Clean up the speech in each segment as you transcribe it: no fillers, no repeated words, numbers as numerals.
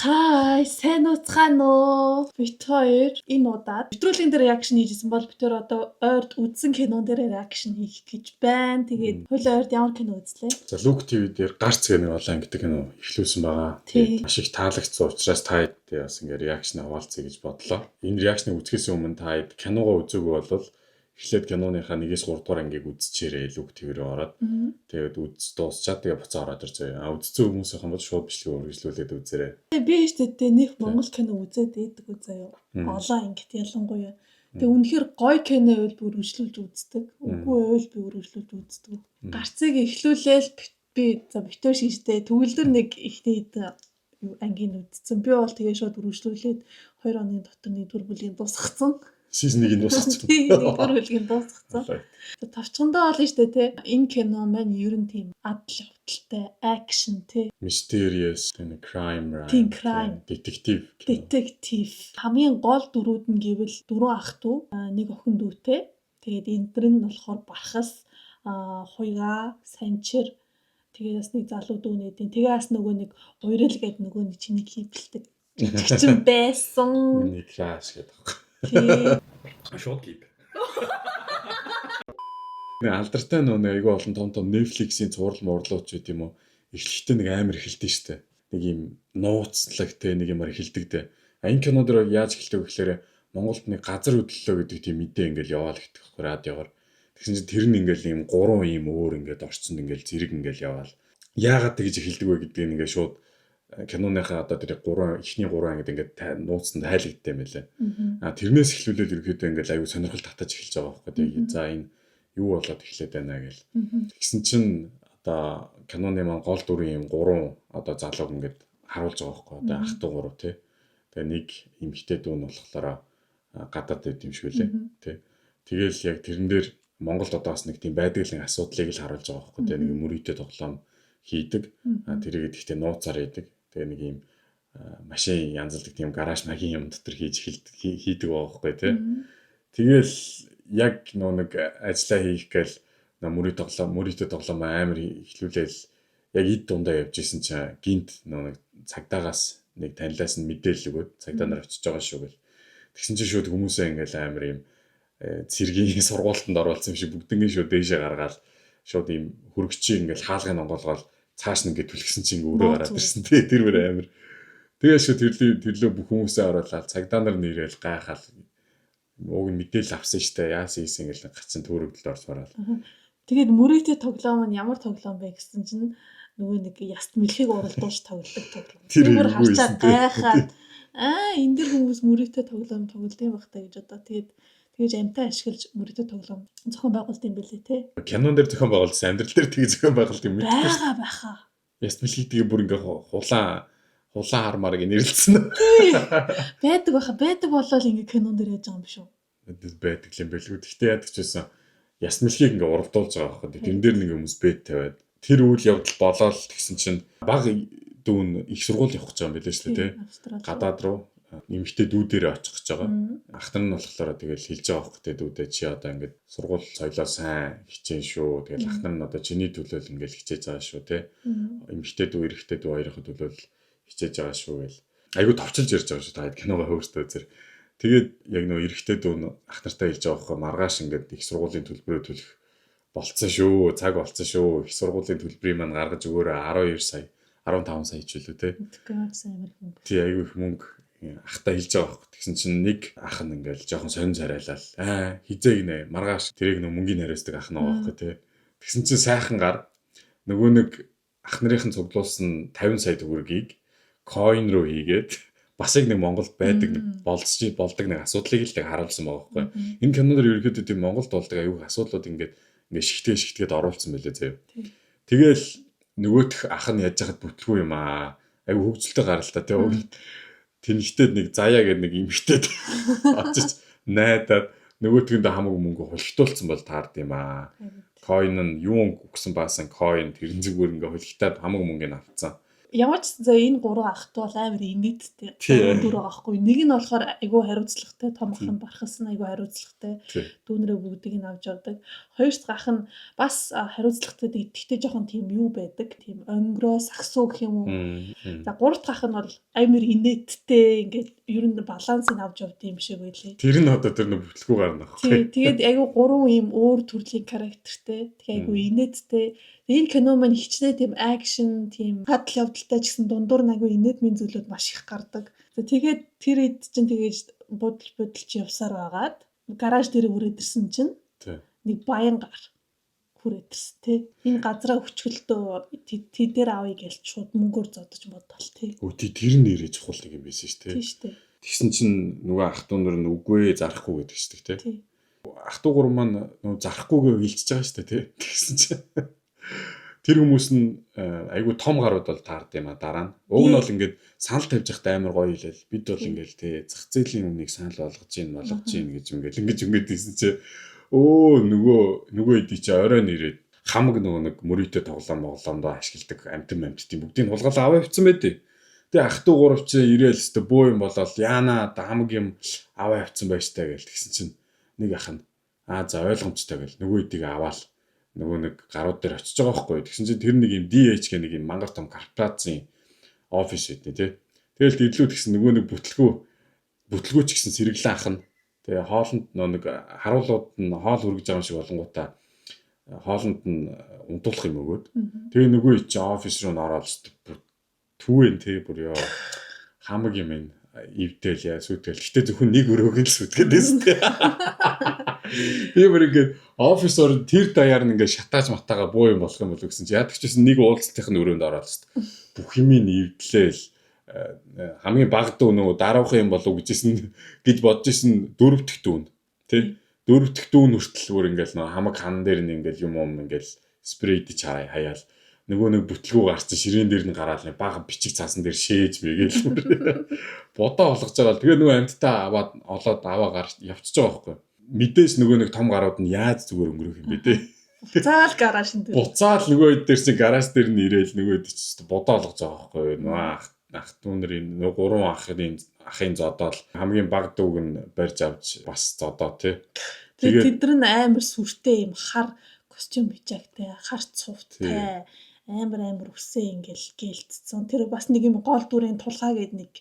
Хай, сайн уцгаана уу? Бид хоёр энэ удаад нэвтрүүлгийн дээр реакшн хийжсэн бол бид хоёр одоо ойрд үзсэн кинон дээр реакшн хийх гэж байна. Тэгээд хоёул ойрд ямар кино үзлээ? За Look TV дээр гарц гэх нэг олон ангидаг кино эхлүүлсэн байгаа. Тэгээд маш их таалагдсан учраас та хэд бас ингээ реакшн хаваалцъя гэж бодлоо. Энэ реакшныг үзэхээс өмнө та хэд киногоо үзээгүй бол эхлээд киноныхаа 1-3 дугаар ангийг үзчихээрэй Look TV рүү ороод. Тэгээд дуусчаад тэгээ буцаа ороод ирцээ. Үзсэн хүмүүсийнхэн бол шууд бичлэгээ үргэлжлүүлээд үзээрэй. Би ихтэй нэг Монгол кино үзээд байдаг заяа. Олон ангит ялангуяа. Тэгээ үнэхээр гоё кино байвал би үргэлжлүүлж үздэг. Үгүй байвал би үргэлжлүүлж үздэг. Гарцыг эхлүүлээл би за битэр шийдтэй төгөлдөр нэг ихтэй ангийн үзсэн. Би бол тэгээ шууд үргэлжлүүлээд 2 оны дотор 1-р бүлгийн дуусгацсан. Season 1-ийг дуусгацсан. 1-р бүлгийн дуусгацсан. Тавчхандаа болно шүү дээ тий. Энэ кино маань ер нь тийм адал явдалтай, акшн тий. Mysterious, crime, detective. Хамгийн гол дөрүүд нь гэвэл 4 ах トゥ 1 охин дүүтэй. Тэгээд эндэр нь болохоор Бархас, Хуйга, Санчир тэгээд бас нэг залуу дүү нэдийн. Тэгээд бас нөгөө нэг Уйрал гэдэг нөгөө нэг чиний хийбэлдэг. Жигчин байсан. Миний класс гэдэг. Шууд хийв. Алдартай нөгөө айгүй олон том Netflix-ийн цуврал муурлууч гэдэг юм уу. Эхлэхдээ нэг амар эхэлдэг штэ. Нэг юм нууцлаг те нэг юмар эхэлдэг те. Энэ кино дээр яаж эхэлдэг вэ гэхээр Монголд нэг газар хөдлөлөө гэдэг тийм мэдээ ингээл яваал гэдэг байхгүй радиогоор. Тэгсэн чинь тэр нь ингээл юм 3 юм өөр ингээд орцсонд ингээл зэрэг ингээл яваал. Яагаад тэгж эхэлдэг вэ гэдгийг ингээд шууд киноныхаа одоо тэр эхний 3 ангид ингээд нууцсан тайлагддаг юм байлаа. Тэрнээс эхлүүлээд ерөөдөө ингээд аюу сонирхол татаж эхэлж байгаа байхгүй. Тэгээ за энэ юу болоод эхлээд байна гэл. Тэгсэн чинь одоо киноны маань гол дүрийн юм 3 одоо залууг ингээд харуулж байгаа байхгүй. Одоо ах トゥ 3 тий. Тэгээ нэг эмэгтэй дүү нь болохоор гадаад байд юм шиг үлээ тий. Тэгээл яг тэрэн дээр Монголд одоо бас нэг тийм байдгийн асуудлыг л харуулж байгаа байхгүй. Тэгээ нэг мөрөйтэй тоглоом хийдэг. Тэрийгэд ихтэй нууцаар хийдэг. Тэгээ нэг юм машин янзлдаг тийм гараж магийн юм дотор хийдэг байгаа байхгүй тий. Тэгээл яг нэг ажиллаа хийх гээл мөрөйтэй тоглоом амар ихлүүлээл яг эд дундаа явж исэн чинь гинт нэг цагдаагаас нэг танилаас нь мэдээлэл өгөөд цагдаа нар очиж байгаа шүү гэл. Тэгсэн чинь шууд хүмүүсээ ингээл амар юм цэргийн сургуультанд оруулсан юм шиг бүгднийг шууд дээшээ гаргаад шууд юм хөргөчийн ингээл хаалгын онгоолгоол цааш нь ингээд түлхсэн чинь өөрөө гараад ирсэн. Тэр бүр амар. Тэгээ шууд тэрлөө бүх хүмүүсээ оруулаад цагдаа нар нэрэл гайхаал уг нь мэдээлэл авсан штэ яасан ийсэн ингээл гацсан төрөгдөлд орсороо. Тэгээд мөрөйтэй тоглоом нь ямар тоглоом бэ гэсэн чинь нөгөө нэг яст мэлхийг уралдуулж тоглодог тоглоом. Тэр харчаад гайхаад энэ дэр хүмүүс мөрөйтэй тоглоом тоглолтын багтаа гэж одоо тэгэж амтаа ашиглаж мөрөйтэй тоглоом зохион байгуулт юм бэлээ те. Кинон дээр зохион байгуулсан амьдрал дээр тэгээ зохион байгуулт юм мэдгүй байхаа. Яст мэлхийг тэгээ бүр ингээ хулаан хармаар гэ нэрлэлсэн. Байдаг болол ингээ кинон дээр яаж байгаа юм биш үү? Байдаг юм байлгүй. Гэхдээ яадаг ч байсан яст мэлхийг ингээ уралдуулж байгаа байхгүй. Тэрэн дээр нэг хүмүүс бэд тавиад тэр үйл явдал болоод тэгсэн чинь баг дүүн их сургууль явах гэж байгаа юм билээ шүү дээ тий. Гадаад руу нэмэгтэй дүүдээрээ очих гэж байгаа. Ахтар нь болохоор тэгэл хэлж байгаа байхгүй тий дүүдээ чи одоо ингээд сургууль соёлоо сайн хичээн шүү. Тэгэл ахтар нь одоо чиний төлөөл ингээд хичээж байгаа шүү тий. Эмэгтэй дүү эрэгтэй дүү хоёрын төлөөл хичээж байгаа шүү гэл. Айгу товчилж ярьж байгаа шүү та киногоо хөөстөө үзэр. Тэгээд яг нөө эрэгтэй дүү ах нартай хэлж байгаа байхгүй маргааш ингээд их сургуулийн төлбөрөө төлөх болцсон шүү. Цаг болцсон шүү. Их сургуулийн төлбөрийг маань гаргаж өгөөрэй 12 сая 15 сая хичээлүү те. Тий айгүй их мөнгө ахтай хэлж байгаа байхгүй. Тэгсэн чинь нэг ах нь ингээл жоохон сонин царайлал. Хизээ гинэ маргааш тэрийг нөө мөнгөний хариуцдаг ах наа байхгүй те. Тэгсэн чинь сайхан гар нөгөө нэг ах нарын цуглуулсан 50 сая төгрөгийг coin руу хийгээд бас яг нэг Монголд байдаг нэг болдог нэг асуудлыг л харуулсан байгаа байхгүй. Энэ киноноор ерөөхдөө тийм Монголд болдог аюул асуудлууд ингээд шигтгээд оруулсан байлээ заяа. Тэгэл нөгөөх ах нь яаж яхад бүтлгүй юм аюу хөвгөлтэй гаралтай тий. Тэнхтээд нэг заяа гэдэг нэг эмхтээд очиж найдаад нөгөөтгөндөө хамаагүй мөнгө хулхтуулсан бол таард юм Coin нь юу өгсөн баасан coin тэрэн зүгээр ингээ хулхтаад хамаагүй мөнгөний авцсан. Ямар ч за энэ гурван ахт бол амар инээдтэй. Дөрөв аахгүй. Нэг нь болохоор айгүй хариуцлагатай, том ах нь бархас нь айгүй хариуцлагатай. Дүүнэрээ бүгдийг нь авч явдаг. Хоёр дахь ах нь бас хариуцлагатай итгэвтэй жоохон тийм юу байдаг. Тийм онгороо, сагсуу гэх юм уу. За гурав дахь ах нь бол амар инээдтэй. Ингээд ер нь балансыг авч явдаг юм шиг байлээ. Тэр нь одоо тэр нэг бүтлгүү гарна аахгүй. Тэгээд айгүй гурван юм өөр төрлийн характертэй. Тэгээд айгүй инээдтэй. Энэ кино маань хичнээн тийм акшн, тийм хадл явдалтай ч гэсэн дундуур айгүй инээдмийн зүйлүүд маш их гардаг. За тэгээд тэр хэд чинь тэгээж будалж явсаар байгаад гараж дээр хүрээд ирсэн чинь нэг баян гар хүрээд ирсэн тий. Энэ газраа өчгөлтөө тэдээр авъя гэж шууд мөнгөөр зодож бодвол тий. Тэр нь нэрээ чухал нэг юм байсан шүү дээ. Тий шүү дээ. Тэгсэн чинь нөгөө ах トゥ нар нь үгүй зарахгүй гэдэг шүү дээ тий. Ах トゥ гур маань нөгөө зарахгүйгээ илчж байгаа шүү дээ тий. Тэгсэн чинь тэр хүмүүс нь айгүй том гарууд бол таард юм а дараа нь. Уг нь бол ингээд санал тавьж явахдаа амар гоё хэлээл. Бид бол ингээд тий зах зээлийн өмнөийг санал болгож гин гэж ингээд ийсэн чи нөгөө эдий чи орой нэрээд хамаг нөгөө нэг мөрөйтэй тоглоомдоо ашигладаг амтын бүгдийг хулгал аваа явцсан байдیں۔ Тэгээ ах トゥ гурав чи ирээл өстө бөө юм болол яана хамаг юм аваа явцсан байж таа гэл тэгсэн чинь нэг ах нь за ойлгомжтой гэл нөгөө эдийг аваал нөгөө нэг гарууд дээр очиж байгаа байхгүй. Тэгсэн чинь тэр нэг юм DH гэх нэг юм мангар том корпорацийн офис байдیں۔ Тий. Тэгэл дэрлүү тэгсэн нөгөө нэг бүтлгүү ч гэсэн сэргэлэн ах нь. Тэгээ хоолнд нэг харуулууд нь хоол хүргэж байгаа юм шиг болонгуудаа хоолнд нь унтуулах юм өгөөд. Тэгээ нөгөө чи офис руу н ороод түүэн тий бүр ёо хамаг юм ин ивдэл яа сүтгэл. Гэтэ зөвхөн нэг өрөөгөө л сүтгээд байсан тий. Иймэр ингээд офисор тэр даяар нь ингээд шатааж матаага буу юм болох юм бол гэсэн чи яадаг ч гэсэн нэг уулзалтын өрөөнд ороод шүү дээ. Бүх юм ивдлээл хамгийн баг дүү нөгөө дараах юм болов гэж бодож исэн дөрөв дэх дүүн тий. Дөрөв дэх дүүн хүртэл бүр ингээд нөгөө хамаг хан дээр нь ингээд юм ингээд спрейдэж хаяал нөгөө нэг бүтлгүү гарсан ширээн дээр нь гараал нэг бага бичиг цаасан дээр шээж мэгээл бодоо олгож байгаа. Тэгээ нөгөө амьттаа аваад олоод аваа гарч явчихж байгаа байхгүй. Мэдээж нөгөө нэг том гарууд нь яаж зүгээр өнгөрөх юм бэ те. Буцаал гараж энэ. Буцаал нөгөө хэд дээр чинь гараж дээр нь ирээл нөгөө хэд чинь бодоо олгож байгаа байхгүй. Нөгөө ах トゥ нарын нөгөө гурван ахын зодоол хамгийн баг дүүг нь барьж авч бас зодоо те. Тэгээд тэд нар амар сүртэй юм хар костюм бичаагтай, хар цувттай амар өсөө ингээл гэлцсэн. Тэр бас нэг юм гол дүрийн тулгаа гээд нэг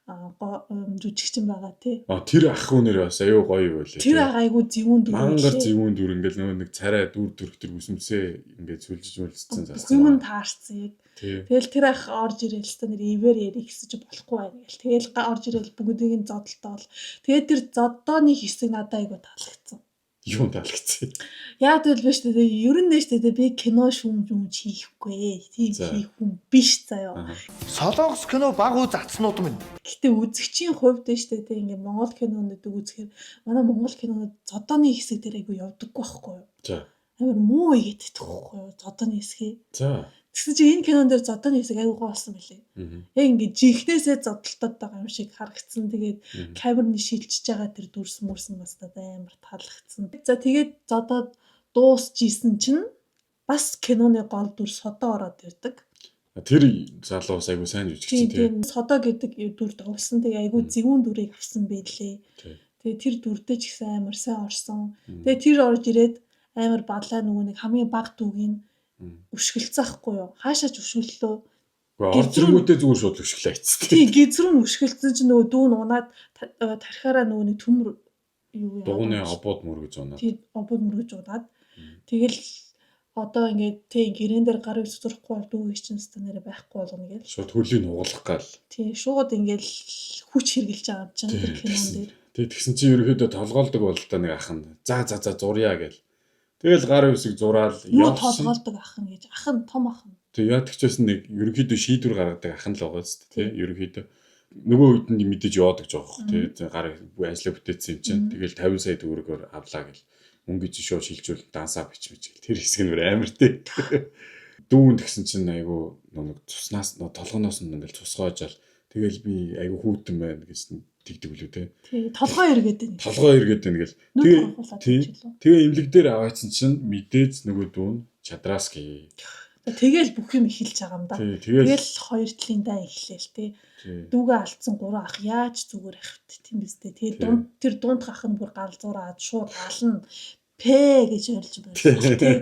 жүжигчин байгаа тий. Тэр ах хүнээр бас аюу гоё байлээ. Тэр ах айгу зэвүүн дүр. Мангар зэвүүн дүр ингээл нөгөө нэг царай дүр тэр үсэмсээ ингээд сүлжүүлсэн засан. Юм таарсан яг. Тэгэл тэр ах орж ирээл та нэр ивэр ярих гэсэн чи болохгүй байна гэл. Тэгэл орж ирээл бүгдийг нь зодолтоол. Тэгээд тэр зодооны хэсэг надад айгу таалагдсан. Юу таалагдсан? Яа тэгэл биш үү? Ер нь нэштэй би кино шүүмж хийхгүй. Тийм хийх хүн биш заяа. Солонгос кино багуу затснууд минь. Гэтэ үзэгчийн хувьд нэштэй тийм ингээ Монгол кинонууд үзэхээр манай Монгол кинонууд зодооны хэсэг дээр айгу явдаггүй байхгүй юу? За. Амар муу игээддэг байхгүй юу? Зодооны хэсгийг. За. Тэгсэн чи энэ кинон дээр зодооны хэсэг айгу гоолсон байлээ. Яг ингээ жинхнээсээ зодтолтод байгаа юм шиг харагдсан. Тэгээд камерны шилжиж байгаа тэр дүрс мөрсөн бас амар таалагдсан. За тэгээд зодоод дуусчихсэн чинь бас киноны гол дүр содоо ороод ирдэг. Тэр залуу бас айгу сайн жүжигчин тийм. Содоо гэдэг дүрд олсон. Тэгээ айгу зэвүүн дүрийг авсан байлээ. Тэгээ тэр дүрдээ ч гэсэн амар сайн орсон. Тэгээ тэр орж ирээд амар балаа нөгөө нэг хамгийн баг дүүгийн өшгөлцөхгүй юу? Хаашаач өшгөллөө. Орцрогүйтэй зүгээр шууд өшгөлөө айцсан. Тийм, гизрүү нь өшгөлцсөн чинь нөгөө дүүн унаад тархаараа нөгөө нэг төмөр юу яа. Дугууны обод мөргөж унаад. Тийм, обод мөргөж унаад. Тэгэл одоо ингээд тийм гэрэн дээр гар зурхгүй бол дүүгийн чинь стандараа байхгүй болгоно гэж. Шууд хөлийг нугалах гал. Тийм, шууд ингээд хүч хэрглэж байгаа юм чинь тэр кинон дээр. Тэгээ тэгсэн чинь ерөөдөө толгоолдог бол та нэг ах нь. За зурья гэл. Тэгэл гар үсэг зураал явсан. Толгоолдог ах нь гэж. Ах нь том ах нь. Тэг яадаг ч байсан нэг ерөөхдөө шийдвэр гаргадаг ах нь л байгаа зү тий. Ерөөхдөө нөгөө үед нь мэдээж яваадаг жоох тий. Гар ажлаа бүтээсэн юм чинь. Тэгэл 50 сая төгрөгөөр авлаа гэл. Мөнгө жишөө шилжүүл дансаа бичмэж гэл. Тэр хэсэг нь амар тий. Дүүн тэгсэн чинь айгу нэг цуснаас толгоноос нь ингээл цусгаажаал. Тэгэл би айгу хүүтэн байна гэсэн тэгдэг билүү те. Тий, толгой эргээд байна. Толгой эргээд байна гэл. Тэгээ имлэг дээр аваадсан чинь мэдээж нөгөө дүүн чадраски. Тэгэл бүх юм эхэлж байгаа юм да. Тий, тэгэл хоёр талын даа эхлээл тий. тий. Дүүгээ алдсан 3 ах яаж зүгээр их вэ тийм биз дээ. Тэгээ тэр дунд гах нь бүр галзуураад шууд ална. Пэ гэж ойлж байна тий.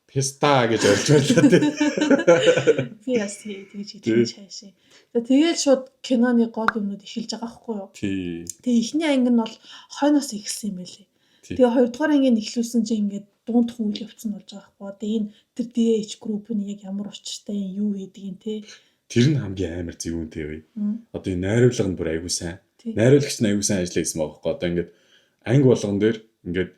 Песта гэж ойлж байлаа тий. Би яс тэгж хийж хаашаа. Тэгэл шууд киноны гол юмнууд эхэлж байгаа байхгүй юу? Тий. Тэгээ эхний анги нь бол хойноос эхэлсэн юм байлээ. Тэгээ хоёрдугаар ангийн эхлүүлсэн чинь ингээд дундх үйл явц нь болж байгаа байхгүй. Тэгээ энэ тэр DH group нь яг ямар учиртай юу хийдэг юм те. Тэр нь хамгийн амар зөвүүнтэй вэ. Одоо энэ найруулга нь бүр айгуу сайн. Найруулагч нь айгуу сайн ажиллаа гэсэн байгаа байхгүй. Одоо ингээд анги болгон дээр ингээд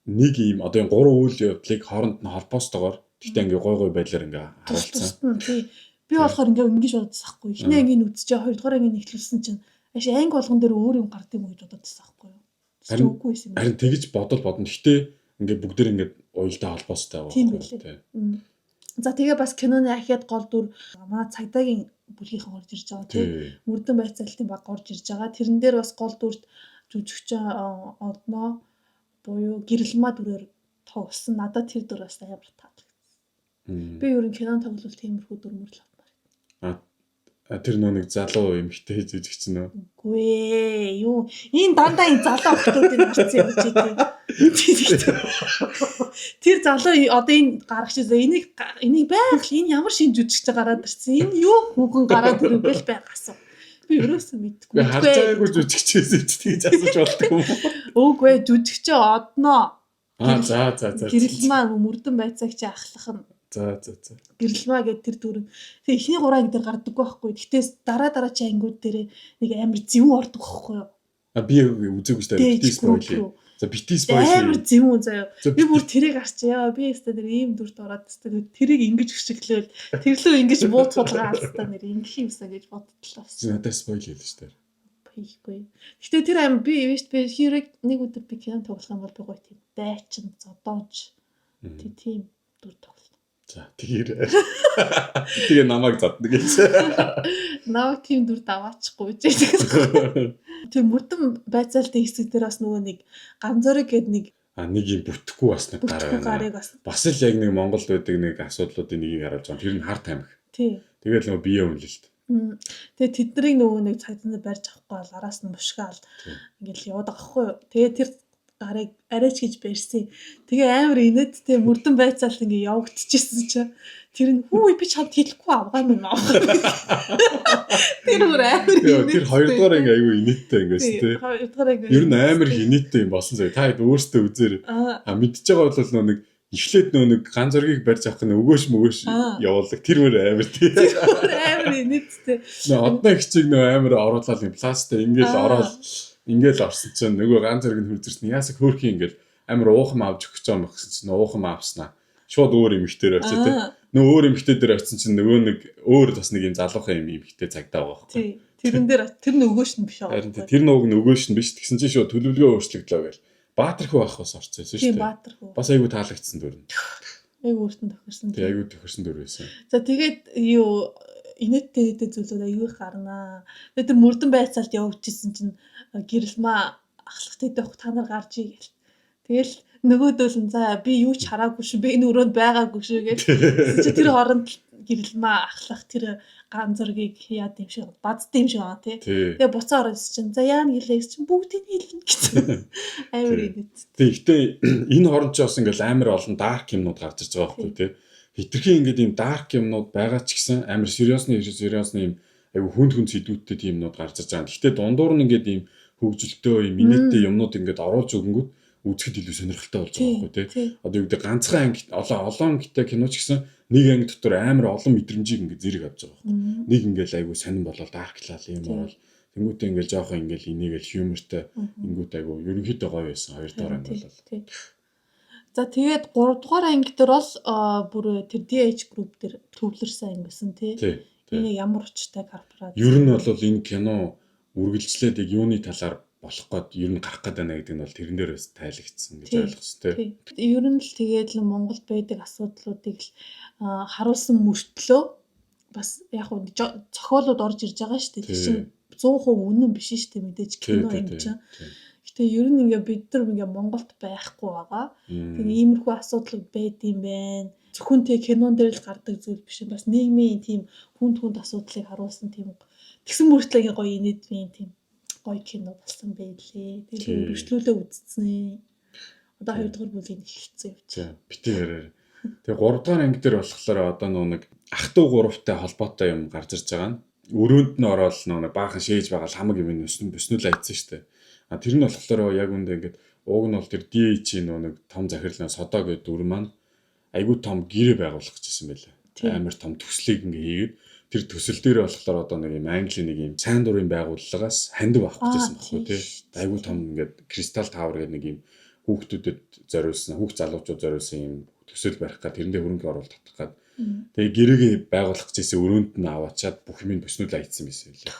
нэг юм одоо энэ 3 үйл явдлыг хооронд нь холбоостойгоор тэгтээ ингээ гой байдлаар ингээ харуулсан. Тий. Би болохоор ингээ ингэж бодсон байхгүй. Эхний ангийн үзчихээ хоёрдугаар ангийн эхлүүлсэн чинь аши анги болгон дээр өөр юм гардыг юм гэж бодсон байхгүй юу? Харин тэгж бодно. Гэтэ ингээ бүгдээр ингээ уялдаа холбоостой байгаа байхгүй. За тэгээ бас киноны ахиад гол дүр манай цагдаагийн бүлгийнхэн орж ирж байгаа тий. Мөрдөн байцаалтын баг орж ирж байгаа. Тэрэн дээр бас гол дүрт жүжигчин одноо буюу гэрэлмаа дүрээр тоглосон. Надад тэр дүр бас амар таалагдсан. Би ер нь кинон тоглолт тиймэрхүү дүр мөрлөв. Тэр нэг залуу эмэгтэй жүжигчин нөө. Үгүй ээ. Юу энэ дандаа энэ залуу охтуудыг харцсан явж идэв. Тэр залуу одоо энэ гарагч энийг байгаль энэ ямар шин жүжигч гараад ирсэн. Энэ юу хүүхэн гараад ирвэл байгасан. Би ерөөсөө мэдгүй. Харцаагүй жүжигчээс тэгж асууж болдог юм уу? Үгүй ээ жүжигчээ одноо. За. Гэрэлмаа мөрдөн байцаагч ахлах нь. За. Гэрэлмаа гэдэг тэр дүр. Тэгээ эхний 3 анги дээр гардаг байхгүй. Гэтээс дараа чи ангиуд дээр нэг амар зөвүүн ордог байхгүй юу? Би үзээгүй шүү дээ. Бити спойл. За бити спойл. Амар зөвүүн заяа. Би бүр тэрийг харчаа. Би өстө тэр ийм дүрт ороод өстө тэрийг ингэж өшөглөөл. Тэрлөө ингэж буутуулгаа алстаа нэр ингэх юмсаа гэж боддлоо. Надад спойл хийлээ шүү дээ. Хийхгүй. Гэтэ тэр аим би хэрэг нэг өдөр би кино тоглох юм бол би гоё тийм дайчин зодооч. Тийм дүр тоглох. За тэгээ намайг задна гэж. Намайг тийм дүр даваачихгүй гэж. Тэр мөрдөн байцаалтын хэсэг дээр бас нөгөө нэг ганцорыг гээд нэг юм бүтэхгүй бас нэг гараа байна. Бас л яг нэг Монголд байдаг нэг асуудлуудын нэгийг харуулж байгаа. Тэр нь харт амих. Тий. Тэгээд нөгөө бие үнэлэлт. Тэгээ тэднийг нөгөө нэг цагдаа барьж авахгүй бол араас нь мушгаал ингээл яваад байгаа хгүй юу. Тэгээ тэр гарыг арайч гэж барьсан. Тэгээ амар инээд тэ мөрдөн байцаалт ингээ явагдчихсэн чинь тэр нь хүү би чамд хэлэхгүй авгаа минь аа. Тэр өөр амар инээд. Тэр хоёрдугаар ингээ аюу инээдтэй ингээс тэ. Хоёрдугаар ингээ. Ер нь амар их инээдтэй юм болсон заяа. Та хэд өөрсдөө үзээр мэдчихэж байгаа бол нэг эхлээд нэг ганц зургийг барьж авах нь өгөөш явуулдаг. Тэр өөр амар тий. Амар инээдтэй. Одноо их чиг амар оруулаад юм пластик ингээл ороод ингээл орсон чинь нөгөө ганц зэрэг нь хурдэрсэн яасаа хөөрхи ингээл амар уухам авч өгч байгаа юм гэсэн чинь уухам авснаа шууд өөр эмэгтэй очив тэ нөгөө өөр эмэгтэй дээр очсон чинь нөгөө нэг өөр бас нэг юм залуухан эмэгтэй цагдаа байгаа байхгүй тий тэрэн дээр тэр нөгөөш нь биш аа харин тэр нөгөөш нь биш тэгсэн чинь шууд төлөвлөгөө өөрчлөгдлөө гээл Баатархүү ах бас орцсон шүү дээ тий Баатархүү бас айгу таалагдсан дүр айгу өөртөө тохирсон тий айгу тохирсон дүр байсан за тэгээд юу инээдтэй зүйлүүд аюу их гарнаа. Тэгээд тэр мөрдөн байцаалт явуулчихсан чинь гэрэлмаа ахлах тэдэх та нар гарч ий гэл. Тэгэл нөгөөдөл нь за би юу ч хараагүй шүү. Би энэ өрөөнд байгаагүй шүү гэл. Тэр хооронд гэрэлмаа ахлах тэр ганцоргийг яад юм шиг бадд юм шиг аа тий. Тэгээ буцаа ороод чинь за яа гэлээс чинь бүгдийг хэлнэ гэсэн. Амар инээд. Тэгтээ энэ хооронд ч бас ингээл амар олон дарк юмнууд гарч ирж байгаа байхгүй тий. Хитрхийн ингээд ийм дарк юмнууд байгаа ч гэсэн амар сериосны юм айгу хүнд сэдвүүдтэй тийм юмнууд гарч ирж байгаа. Гэхдээ дундуур нь ингээд ийм хөгжилтэй юм инээдтэй юмнууд ингээд оруулж өгөнгүүт үзэхэд илүү сонирхолтой болж байгаа байхгүй тий. Одоо юу гэдэг ганцхан анги олон ангитай кино ч гэсэн нэг анги дотор амар олон мэдрэмжийг ингээд зэрэг авч байгаа байхгүй. Нэг ингээд айгу сонирн болол дарклал юм орол тэнгүүтээ ингээд жоохон ингээд инээгээл humorтай ингүүт айгу ерөнхийдөө гоё байсан. Хоёрдугаар анги болол. За тэгээд 3 дугаар анги дээр бол бүр тэр DH group дээр төвлөрсөн анги гэсэн тий. Энэ ямар учиртай корпорац. Ер нь бол энэ кино үргэлжлээд яг юуны талаар болох гээд ер нь гарах гээд байна гэдэг нь бол тэрэн дээр бас тайлагдсан гэж ойлгосон тий. Ер нь л тэгээд л Монголд байдаг асуудлуудыг л харуулсан мөртлөө бас яг хөө зохиолууд орж ирж байгаа шүү дээ. Тэр чинь 100% үнэн биш шүү дээ мэдээж кино юм чинь. Гэтэ ер нь ингээ бид нар ингээ Монголд байхгүй байгаа. Тэгээ иймэрхүү асуудал байд юм байна. зөвхөн тэг кинон дээр л гардаг зүйл биш юм. Бас нийгмийн тийм хүнд асуудлыг харуулсан тийм тэгсэн мөртлөө гоё инээдвийн тийм гоё кино болсон байлээ. Тэгээд өргөжлүүлээ үзсэн. Одоо 2 дугаар бүлийг эхэлсэн юм. За битээ ярээр. Тэгээ 3 дугаар анги дээр болохоор одоо нэг ах トゥ гуравтай холбоотой юм гарч ирж байгаа нь. Өрөөнд нь ороод нэг баахан шээж байгаа хамаг юм бүснүүл айцсан шүү дээ. А тэр нь болохоор яг үндэ ингээд ууг нь бол тэр DH-ийн нэг том захирлын Содо гэдэг дүр маань айгүй том гэрээ байгуулах гэжсэн байлээ. Амар том төслийг ингээ хийгээд тэр төсөл дээр болохоор одоо нэг юм Английн нэг юм сайн дурын байгууллагаас хандив авах гэжсэн баггүй тий. Айгүй том ингээд Crystal Tower гэдэг нэг юм хүүхдүүдэд зориулсан, хүүхд залуучууд зориулсан юм төсөл барих гад тэрэндээ хөрөнгө оруулалт татах гад. Тэгээ гэрээгээ байгуулах гэжсэн өрөөнд нь аваачаад бүх юм бүснүүл айцсан байсан байлээ.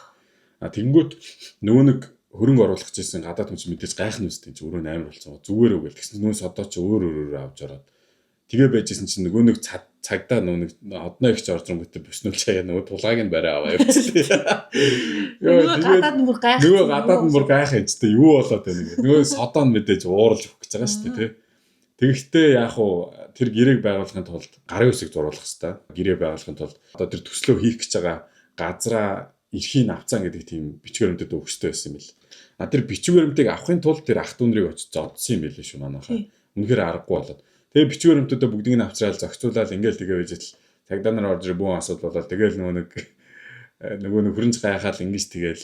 А тэнгүүт нөгөө нэг хөрөнгө оруулах гэжсэн гадаад хүн чинь мэдээж гайхна үстэй чи өрөө амар болсон. Зүгээр үгүй тэгсэн нөө Содо ч өөр авч ороод тэгээ байжсэн чинь нөгөө нэг цагдаа нөгөө одноо ихч орж ирэнгүүтээ бүснүүл чаяа нөгөө тулгааг нь барай аваа явчихлаа. Нөгөө гадаад нь бүр гайхсан. Нөгөө гадаад нь бүр гайхаа хэвчтэй юу болоод байна гэх. Нөгөө Содо нь мэдээж ууралж өгөх гэж байгаа шүү дээ тий. Тэгэхдээ яг уу тэр гэрээг байгуулахын тулд гарын үсэг зуруулах хэрэгтэй. Гэрээ байгуулахын тулд одоо тэр төслөө хийх гэж байгаа газраа эрхийн авцаан гэдэг тийм бичиг баримтад өгөх хэрэгтэй байсан юм бэл. А тэр бичиг баримтыг авахын тулд тэр ах トゥ нарыг очиж зодсон юм байлээ шүү манайхаа. Үнэхээр аргагүй болоод. Тэгээ бичиг баримтуудаа бүгдийг нь авчраал зохицуулаад ингээл тэгээ байжэл цагдаа нар орж бүүн асуудал болоод тэгэл нөгөө нэг хөрөнц гайхаал ингэж тэгэл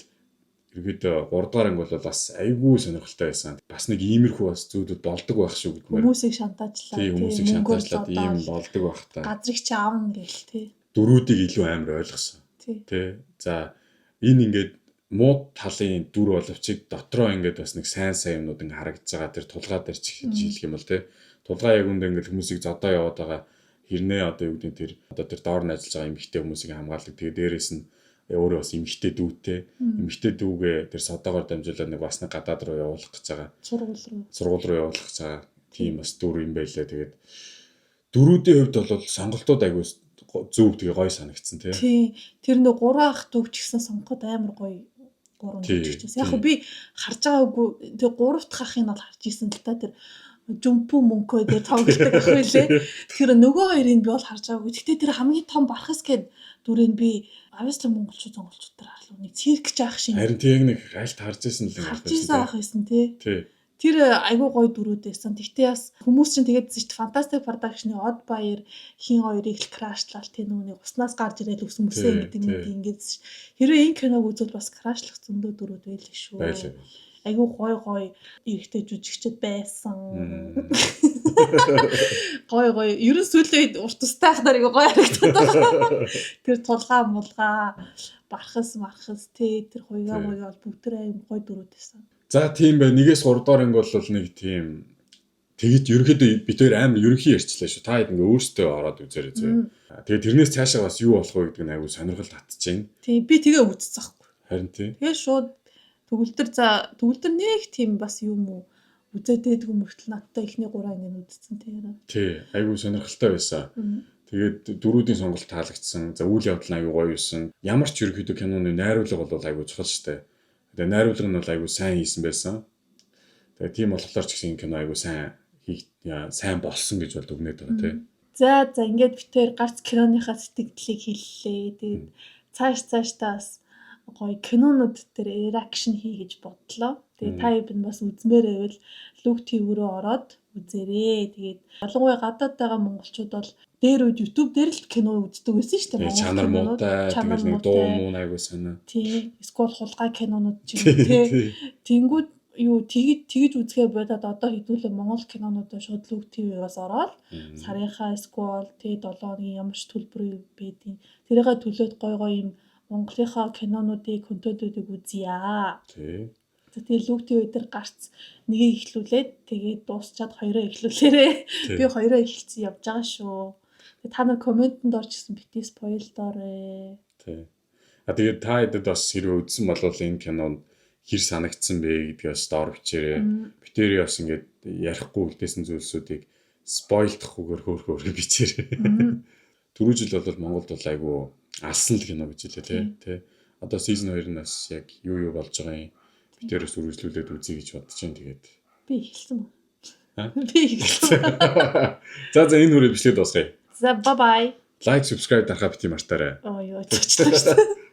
ерөөдөө 3 дугаар анги бол бас айгүй сонирхолтой байсан. Бас нэг иймэрхүү бас зүйлүүд болдог байх шүү гэдгээр. Хүмүүсийг шантаажлаа. Тийм хүмүүсийг шантаажлаад ийм болдог байх та. Газрыг чи аавна гэл тий. Дөрүүдийг илүү амар ойлгосон. Тий. За энэ ингээд муу талын дүр боловч дотроо ингээд бас нэг сайн юмнууд ингээд харагдаж байгаа тэр тулгаа дээр чихэлж юм бол тий. Тулгаа яг үндэ ингээд хүмүүсийг зодоо яваад байгаа хэрнээ одоо юу гэдэг тэр одоо тэр доор нь ажиллаж байгаа эмэгтэй хүмүүсийг хамгаалдаг. Тэгээ дээрээс нь өөрөө бас эмэгтэй дүүтэй. Эмэгтэй дүүгээ тэр Содогоор дамжуулаад нэг бас нэг гадаад руу явуулах гэж байгаа. Сургууль руу явуулах гэж байгаа. Тийм бас дүр юм байлаа. Тэгээд дөрүүдийн хувьд бол сонголтууд айгүй зөв тэгээ гоё санагдсан тий. Тийм. Тэр нэг 3 ах дүү ч гэсэн сонгоход амар гоё 3 дүүчсэн. Яг би харж байгаагүй тэр 3 дахь ахыг нь бол харж исэн л та тэр жумпу мөнкөө дээр тоглолдог ах байлээ. Тэр нөгөө хоёрыг би бол харж байгаагүй. Гэтэ тэр хамгийн том бархас гээд дүрийг би авьяастай монголчууд харлуу нэг цирк жаах шиг. Харин тийм нэг айлт харж исэн л юм байна. Харж исэн ах байсан тий. Тий. Тэр айгүй гоё дүрүүд байсан. Тэгтээ бас хүмүүс чинь тэгээдсэн чинь Fantastic Production-ы Од Баяр хин хоёрыг л крашлал тий нүуний уснаас гарч ирээд өсөн мөсөө гэдэг нэг ингэж хэрвээ энэ киног үзвэл бас крашлах зөндөө дүрүүд байлээ шүү. Айгүй гоё эрэгтэй жүжигчд байсан. Гоё ерөн сүлээ урт тустай ах нар айгүй гоё харагдаад байна. Тэр тулгаа бархас тий тэр хуйгаа бол бүгд тэр айгүй гоё дүрүүд байсан. За тийм бай. 1-ээс 3 дугаар анги бол нэг тийм тэгэд ерөөхдөө бид хоёр амар ерөнхий ярьчлаа шүү. Та ингээ өөртөө ороод үзээрэй зөө. Тэгээд тэрнээс цаашаа бас юу болох вэ гэдэг нь айгүй сонирхол татчихээн. Тийм би тэгээ үзчихсэн байхгүй. Харин тийм. Тэгээ шууд төгөлдөр нэг тийм бас юм уу үзээд дээдгүй мөртл надтай ихний 3 анги үзсэн тийм. Тий, айгүй сонирхолтой байсан. Тэгээд дөрүүдийн сонголт таалагдсан. За үйл явдал нь айгүй гоё байсан. Ямар ч ерөөхдөө киноны найруулга бол айгүй чухал шүү дээ. Тэгээ найруулга нь бол айгүй сайн хийсэн байсан. Тэгээ тийм болохоор ч гэсэн кино айгүй сайн болсон гэж бол дүгнээд байгаа тийм. За ингээд битээр гарц киноныхаа сэтгэлдлийг хэллээ. Тэгээд цааш гоё кинонууд дээр реакшн хий гэж бодлоо. Тэгээд та ивэн бас үзмээр байвал Look TV рүү ороод үзээрэй. Тэгээд ялангуяа гадаад байгаа монголчууд бол дээр үед YouTube дээр л кино үздэг байсан шүү дээ. Чанар муутай, тэгээд нэг дуу муу айгүй санаа. Тийм. Эсвэл хулгай кинонууд ч юм тий. Тэнгүүд юу тэгж үзгээ бодоод одоо хэдүүлээ монгол кинонуудаа шууд Look TV-гаас ороод сарынхаа эсвэл тий 7 хоногийн ямар ч төлбөр байдیں۔ Тэрийгээ төлөөд гоё юм Монголынхаа кинонуудыг контентуудыг үзье. Тий. Тэгээ Look TV дээр гарц нэгийг эхлүүлээд тэгээд дуусчаад хоёроо эхлүүлээрээ. Би хоёроо эхэлсэн явж байгаа шүү. Тэгээ та нар комментэнд орж ирсэн бити спойл доорой. Тий. Тэгээд та хэдэд бас хэрвээ үзсэн бол энэ кинонд хэр санагдсан бэ гэдгээс доор бичээрэй. Битэрий бас ингээд ярихгүй үлдээсэн зүйлсүүдийг спойлдохгүйгээр хөөрхөөр бичээрэй. 4 жил бол Монголд бол айгүй алсан л кино гэж хэлээ тий. Одоо season 2-наас яг юу болж байгаа юм. Битэрээс үргэлжлүүлээд үзье гэж бодож байна тэгээд. Би эхэлсэн. Би эхэлсэн. За энэ хүрээ бичлээд дуусгая. За bye bye. Like, subscribe дарахаа бити мартаарай. Ой ёо цочлаа шүү дээ.